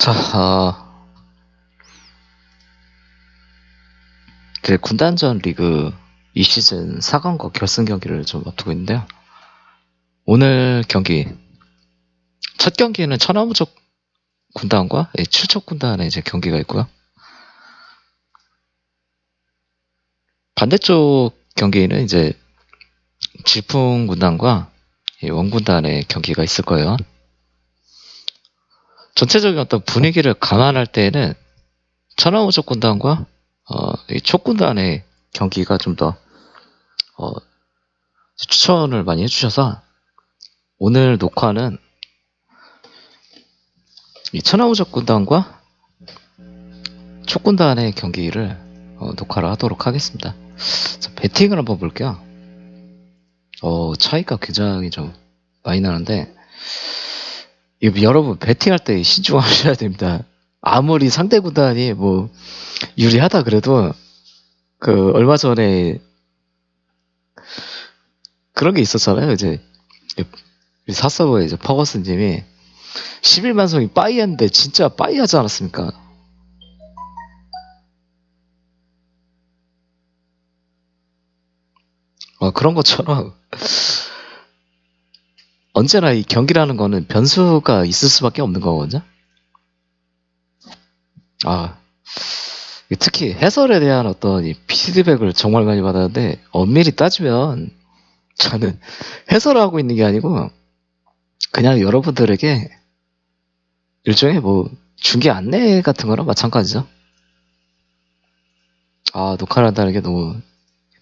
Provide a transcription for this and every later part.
자, 이제 군단전 리그 이 시즌 4강과 결승 경기를 좀 앞두고 있는데요. 오늘 경기, 첫 경기는 천하무적 군단과 칠척 군단의 이제 경기가 있고요. 반대쪽 경기는 이제 질풍 군단과 원군단의 경기가 있을 거예요. 전체적인 어떤 분위기를 감안할 때에는 천하무적 군단과 이 촉군단의 경기가 좀 더 추천을 많이 해주셔서 오늘 녹화는 이 천하무적 군단과 촉군단의 경기를 녹화를 하도록 하겠습니다. 자, 배팅을 한번 볼게요. 차이가 굉장히 좀 많이 나는데 여러분 배팅할 때 신중하셔야 됩니다. 아무리 상대 군단이 뭐 유리하다 그래도 그 얼마 전에 그런 게 있었잖아요. 이제 사서버에 이제 퍼거슨님이 11만성이 빠이했는데 진짜 빠이하지 않았습니까? 그런 것처럼 언제나 이 경기라는 거는 변수가 있을 수밖에 없는 거거든요. 특히 해설에 대한 어떤 이 피드백을 정말 많이 받았는데 엄밀히 따지면 저는 해설하고 있는 게 아니고 그냥 여러분들에게 일종의 뭐 중계 안내 같은 거랑 마찬가지죠. 녹화를 한다는 게 너무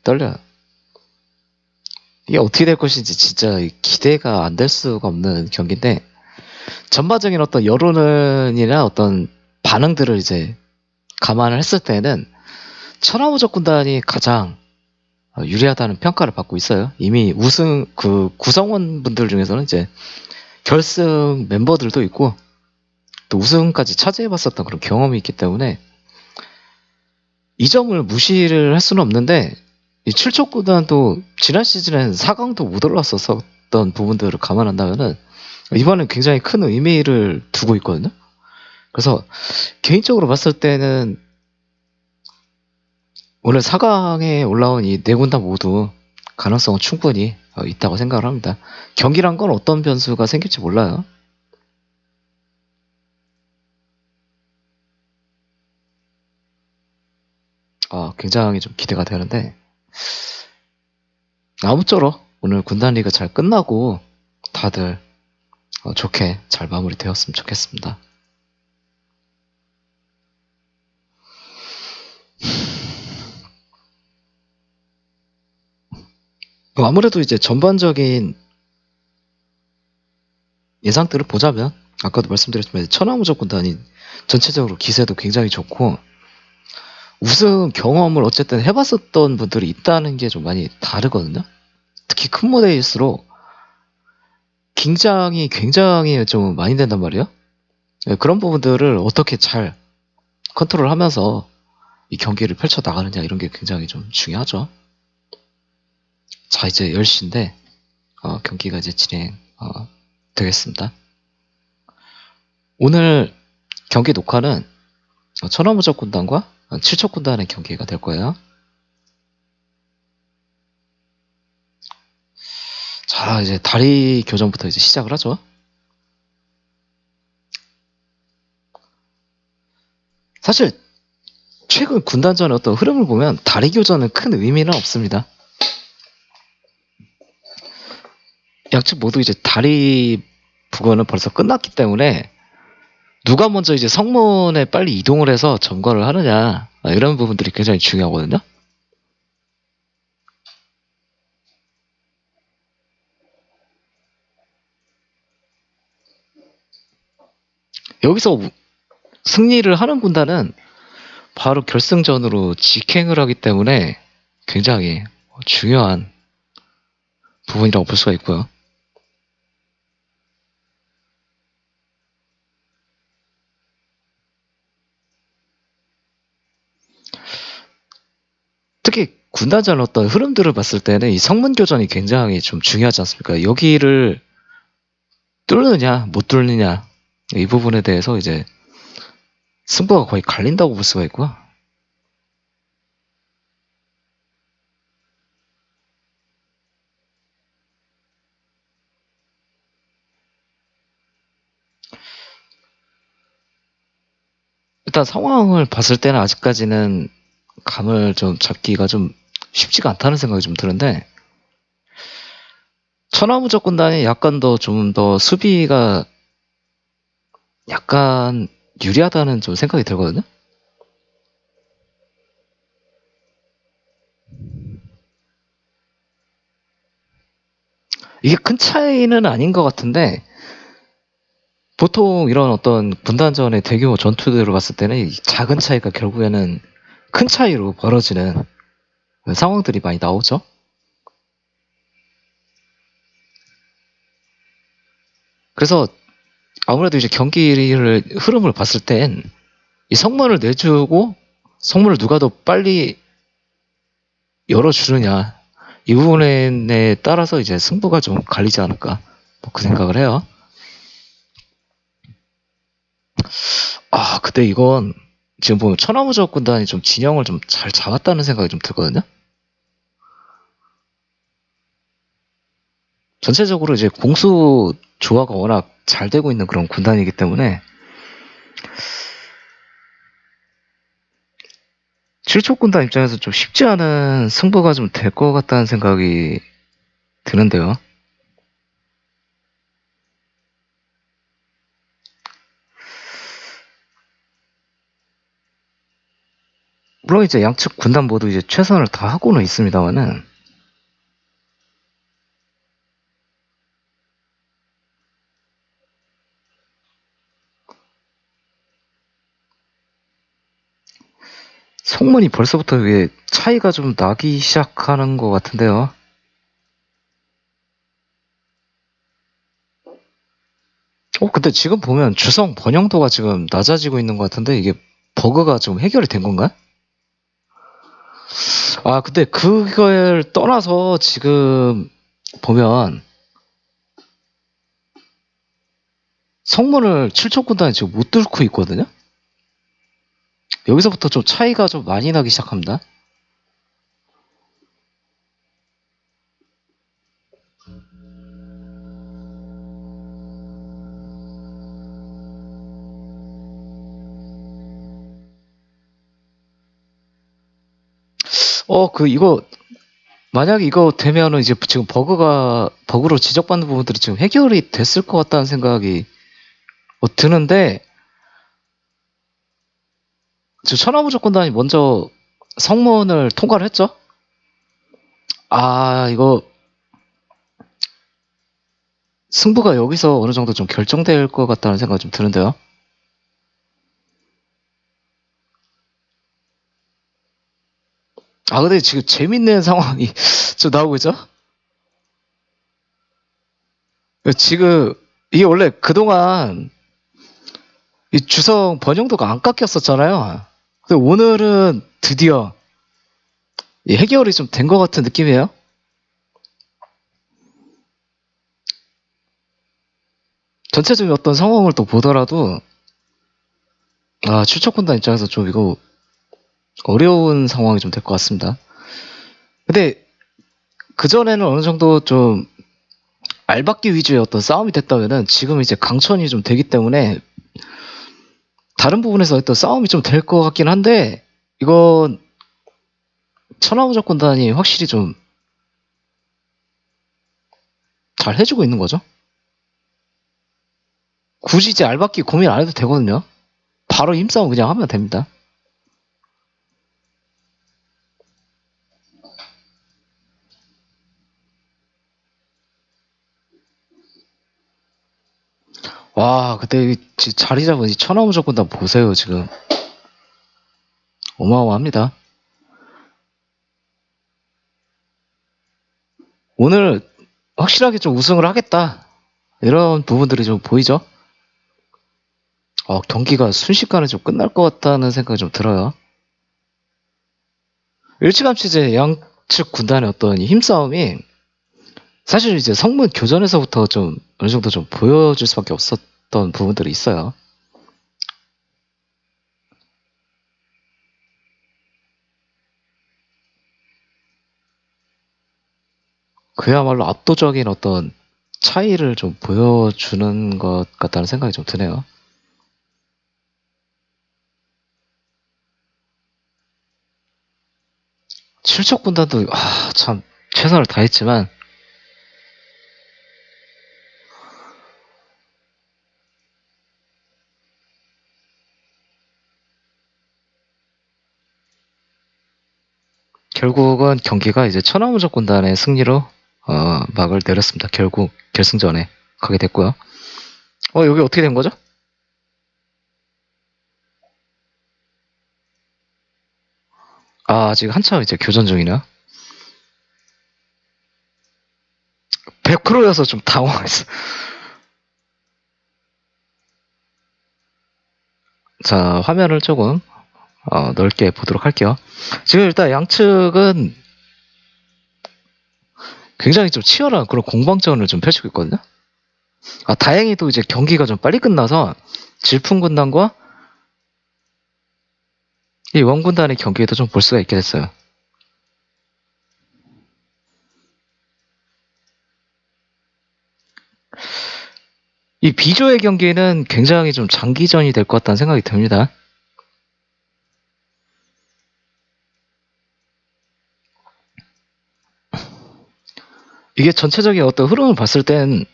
떨려요. 이게 어떻게 될 것인지 진짜 기대가 안 될 수가 없는 경기인데 전반적인 어떤 여론이나 어떤 반응들을 이제 감안을 했을 때는 천하무적 군단이 가장 유리하다는 평가를 받고 있어요. 이미 우승 그 구성원분들 중에서는 이제 결승 멤버들도 있고 또 우승까지 차지해봤었던 그런 경험이 있기 때문에 이 점을 무시를 할 수는 없는데 이 7척 구단도 지난 시즌엔 4강도 못 올랐었던 부분들을 감안한다면은 이번엔 굉장히 큰 의미를 두고 있거든요. 그래서 개인적으로 봤을 때는 오늘 4강에 올라온 이 네 군단 모두 가능성은 충분히 있다고 생각을 합니다. 경기란 건 어떤 변수가 생길지 몰라요. 굉장히 좀 기대가 되는데 아무쪼록 오늘 군단 리그 잘 끝나고 다들 좋게 잘 마무리되었으면 좋겠습니다. 아무래도 이제 전반적인 예상들을 보자면 아까도 말씀드렸지만 천하무적 군단이 전체적으로 기세도 굉장히 좋고 우승 경험을 어쨌든 해봤었던 분들이 있다는 게 좀 많이 다르거든요. 특히 큰 무대일수록 긴장이 굉장히 좀 많이 된단 말이에요. 그런 부분들을 어떻게 잘 컨트롤하면서 이 경기를 펼쳐 나가느냐 이런 게 굉장히 좀 중요하죠. 자, 이제 10시인데 경기가 이제 진행 되겠습니다. 오늘 경기 녹화는 천하무적 군단과 칠척 군단의 경기가 될 거예요. 자, 이제 다리 교전부터 이제 시작을 하죠. 사실 최근 군단전의 어떤 흐름을 보면 다리 교전은 큰 의미는 없습니다. 양측 모두 이제 다리 부근은 벌써 끝났기 때문에 누가 먼저 이제 성문에 빨리 이동을 해서 점거를 하느냐 이런 부분들이 굉장히 중요하거든요. 여기서 승리를 하는 군단은 바로 결승전으로 직행을 하기 때문에 굉장히 중요한 부분이라고 볼 수가 있고요. 특히 군단전 어떤 흐름들을 봤을 때는 이 성문 교전이 굉장히 좀 중요하지 않습니까? 여기를 뚫느냐 못 뚫느냐 이 부분에 대해서 이제 승부가 거의 갈린다고 볼 수가 있고요. 일단 상황을 봤을 때는 아직까지는 감을 좀 잡기가 좀 쉽지가 않다는 생각이 좀 드는데, 천하무적 군단이 약간 더 좀 더 수비가 약간 유리하다는 좀 생각이 들거든요. 이게 큰 차이는 아닌 것 같은데, 보통 이런 어떤 분단전의 대규모 전투들을 봤을 때는 이 작은 차이가 결국에는 큰 차이로 벌어지는 상황들이 많이 나오죠. 그래서 아무래도 이제 경기를 흐름을 봤을 땐 이 성문을 내주고 성문을 누가 더 빨리 열어주느냐, 이 부분에 따라서 이제 승부가 좀 갈리지 않을까, 뭐 그 생각을 해요. 아, 근데 이건 지금 보면 천하무적 군단이 좀 진영을 좀 잘 잡았다는 생각이 좀 들거든요. 전체적으로 이제 공수 조화가 워낙 잘 되고 있는 그런 군단이기 때문에 칠촉 군단 입장에서 좀 쉽지 않은 승부가 좀 될 것 같다는 생각이 드는데요. 물론 이제 양측 군단 모두 이제 최선을 다 하고는 있습니다만은, 성문이 벌써부터 이게 차이가 좀 나기 시작하는 것 같은데요. 근데 지금 보면 주성 번영도가 지금 낮아지고 있는 것 같은데, 이게 버그가 좀 해결이 된 건가? 아, 근데 그걸 떠나서 지금 보면 성문을 7척 군단이 지금 못 뚫고 있거든요. 여기서부터 좀 차이가 좀 많이 나기 시작합니다. 이거 만약에 이거 되면은 이제 지금 버그로 지적받는 부분들이 지금 해결이 됐을 것 같다는 생각이 드는데, 지금 천하무적 군단이 먼저 성문을 통과를 했죠? 아, 이거 승부가 여기서 어느 정도 좀 결정될 것 같다는 생각이 좀 드는데요. 아, 근데 지금 재밌는 상황이 좀 나오고 있죠? 지금 이게 원래 그동안 이 주성 번영도가 안 깎였었잖아요. 근데 오늘은 드디어 이 해결이 좀 된 것 같은 느낌이에요. 전체적인 어떤 상황을 또 보더라도, 아, 출척군단 입장에서 좀 이거 어려운 상황이 좀 될 것 같습니다. 근데 그전에는 어느 정도 좀 알박기 위주의 어떤 싸움이 됐다면은 지금 이제 강천이 좀 되기 때문에 다른 부분에서 어떤 싸움이 좀 될 것 같긴 한데, 이건 천하무적 군단이 확실히 좀 잘 해주고 있는 거죠. 굳이 이제 알박기 고민 안 해도 되거든요. 바로 힘싸움 그냥 하면 됩니다. 와, 근데 자리 잡은 이 천하무적 군단 보세요, 지금. 어마어마합니다. 오늘 확실하게 좀 우승을 하겠다, 이런 부분들이 좀 보이죠. 경기가 순식간에 좀 끝날 것 같다는 생각이 좀 들어요. 일찌감치 이제 양측 군단의 어떤 힘싸움이 사실 이제 성문 교전에서부터 좀 어느 정도 좀 보여줄 수밖에 없었던 부분들이 있어요. 그야말로 압도적인 어떤 차이를 좀 보여주는 것 같다는 생각이 좀 드네요. 칠척 군단도 참 최선을 다했지만 결국은 경기가 이제 천하무적 군단의 승리로 막을 내렸습니다. 결국 결승전에 가게 됐고요. 여기 어떻게 된 거죠? 아직 한참 이제 교전 중이네요. 100%여서 좀 당황했어. 자, 화면을 조금 넓게 보도록 할게요. 지금 일단 양측은 굉장히 좀 치열한 그런 공방전을 좀 펼치고 있거든요. 다행히도 이제 경기가 좀 빨리 끝나서 질풍군단과 이 원군단의 경기에도 좀 볼 수가 있게 됐어요. 이 B조의 경기는 굉장히 좀 장기전이 될 것 같다는 생각이 듭니다. 이게 전체적인 어떤 흐름을 봤을 땐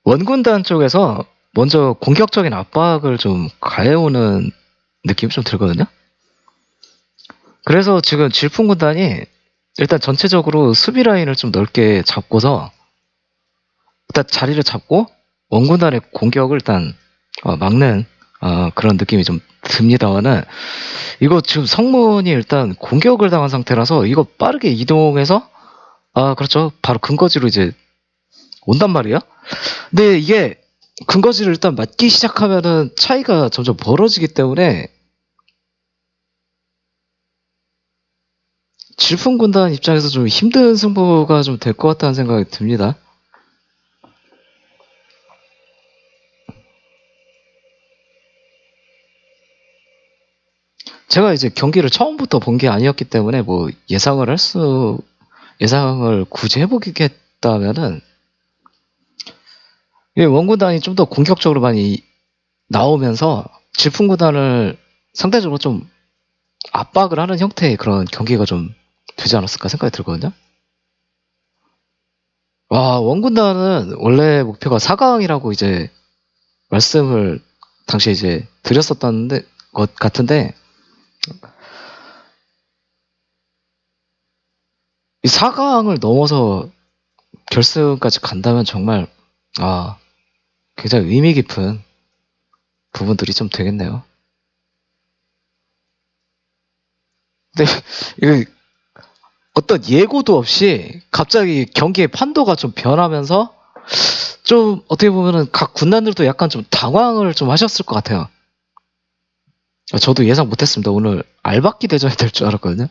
원군단 쪽에서 먼저 공격적인 압박을 좀 가해오는 느낌이 좀 들거든요. 그래서 지금 질풍군단이 일단 전체적으로 수비 라인을 좀 넓게 잡고서 일단 자리를 잡고 원군단의 공격을 일단 막는 그런 느낌이 좀 듭니다만은 이거 지금 성문이 일단 공격을 당한 상태라서 이거 빠르게 이동해서 그렇죠. 바로 근거지로 이제 온단 말이야. 근데 이게 근거지를 일단 맞기 시작하면은 차이가 점점 벌어지기 때문에 질풍군단 입장에서 좀 힘든 승부가 좀 될 것 같다는 생각이 듭니다. 제가 이제 경기를 처음부터 본 게 아니었기 때문에 뭐 예상을 굳이 해보겠다면은 원군단이 좀 더 공격적으로 많이 나오면서 질풍군단을 상대적으로 좀 압박을 하는 형태의 그런 경기가 좀 되지 않았을까 생각이 들거든요. 원군단은 원래 목표가 4강이라고 이제 말씀을 당시에 이제 드렸었던 것 같은데 이 4강을 넘어서 결승까지 간다면 정말 굉장히 의미 깊은 부분들이 좀 되겠네요. 근데 이거 어떤 예고도 없이 갑자기 경기의 판도가 좀 변하면서 좀 어떻게 보면은 각 군단들도 약간 좀 당황을 좀 하셨을 것 같아요. 저도 예상 못했습니다. 오늘 알박기 대전이 될 줄 알았거든요.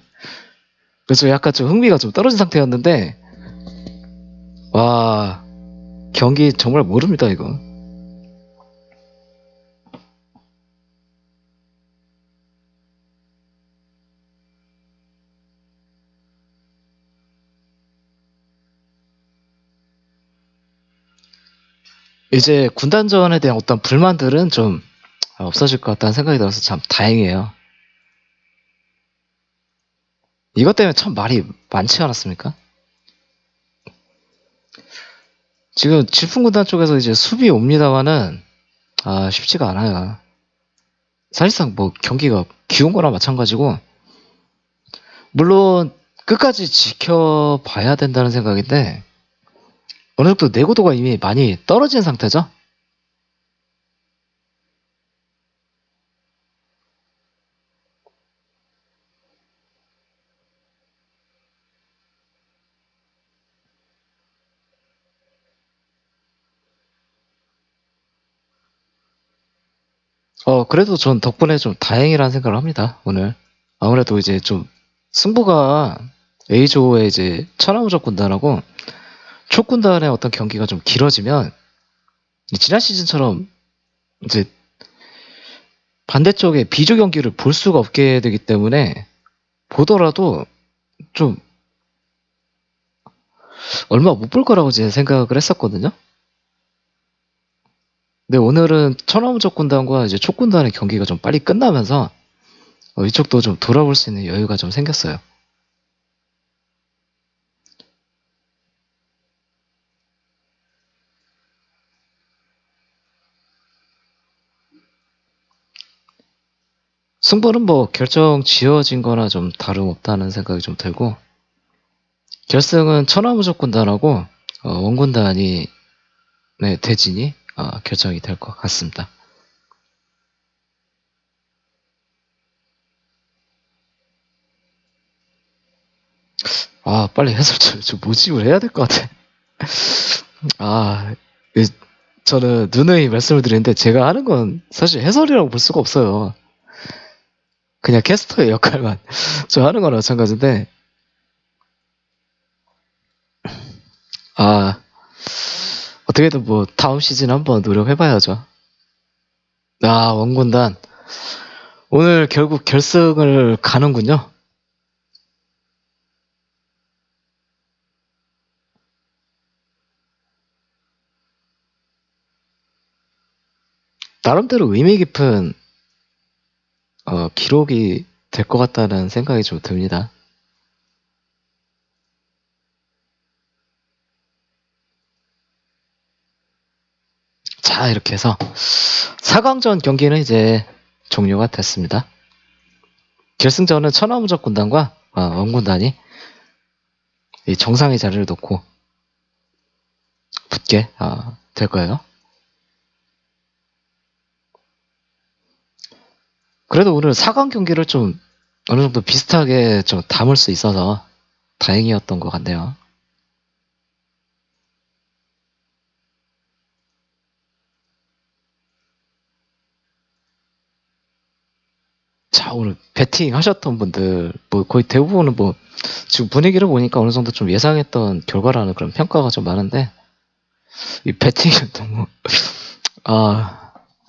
그래서 약간 좀 흥미가 좀 떨어진 상태였는데 와 경기 정말 모릅니다 이거. 이제 군단전에 대한 어떤 불만들은 좀 없어질 것 같다는 생각이 들어서 참 다행이에요. 이것 때문에 참 말이 많지 않았습니까? 지금 질풍군단 쪽에서 이제 수비 옵니다만은 쉽지가 않아요. 사실상 뭐 경기가 기운 거나 마찬가지고 물론 끝까지 지켜봐야 된다는 생각인데 어느 정도 내구도가 이미 많이 떨어진 상태죠. 그래도 전 덕분에 좀 다행이라는 생각을 합니다, 오늘. 아무래도 이제 좀 승부가 A조의 이제 천하무적 군단하고 촉 군단의 어떤 경기가 좀 길어지면 지난 시즌처럼 이제 반대쪽에 B조 경기를 볼 수가 없게 되기 때문에 보더라도 좀 얼마 못 볼 거라고 제 생각을 했었거든요. 근데 오늘은 천하무적 군단과 이제 촉군단의 경기가 좀 빨리 끝나면서 이쪽도 좀 돌아볼 수 있는 여유가 좀 생겼어요. 승부는 뭐 결정 지어진 거나 좀 다름없다는 생각이 좀 들고, 결승은 천하무적 군단하고 원군단이 네, 대진이 결정이 될 것 같습니다. 빨리 해설 좀 모집을 해야 될 것 같아. 아, 저는 누누이 말씀을 드리는데 제가 하는 건 사실 해설이라고 볼 수가 없어요. 그냥 캐스터의 역할만 저 하는 거나 마찬가지인데, 어떻게든 뭐 다음 시즌 한번 노력해봐야죠. 원군단 오늘 결국 결승을 가는군요. 나름대로 의미 깊은 기록이 될 것 같다는 생각이 좀 듭니다. 자, 이렇게 해서 4강전 경기는 이제 종료가 됐습니다. 결승전은 천하무적 군단과 원군단이 이 정상의 자리를 놓고 붙게 될 거예요. 그래도 오늘 4강 경기를 좀 어느 정도 비슷하게 좀 담을 수 있어서 다행이었던 것 같네요. 자, 오늘 배팅 하셨던 분들 뭐 거의 대부분은 뭐 지금 분위기를 보니까 어느 정도 좀 예상했던 결과라는 그런 평가가 좀 많은데, 이 배팅은 너무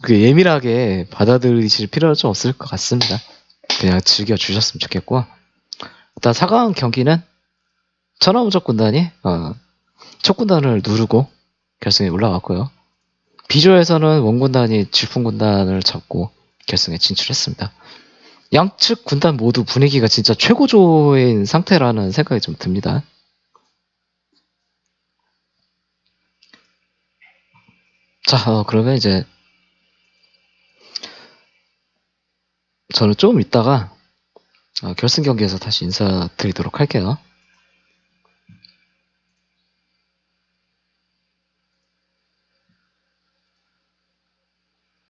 그 예민하게 받아들이실 필요는 좀 없을 것 같습니다. 그냥 즐겨주셨으면 좋겠고, 일단 4강 경기는 천하무적 군단이 첫 군단을 누르고 결승에 올라왔고요. 비조에서는 원군단이 질풍군단을 잡고 결승에 진출했습니다. 양측 군단 모두 분위기가 진짜 최고조인 상태라는 생각이 좀 듭니다. 자, 그러면 이제 저는 좀 이따가 결승 경기에서 다시 인사드리도록 할게요.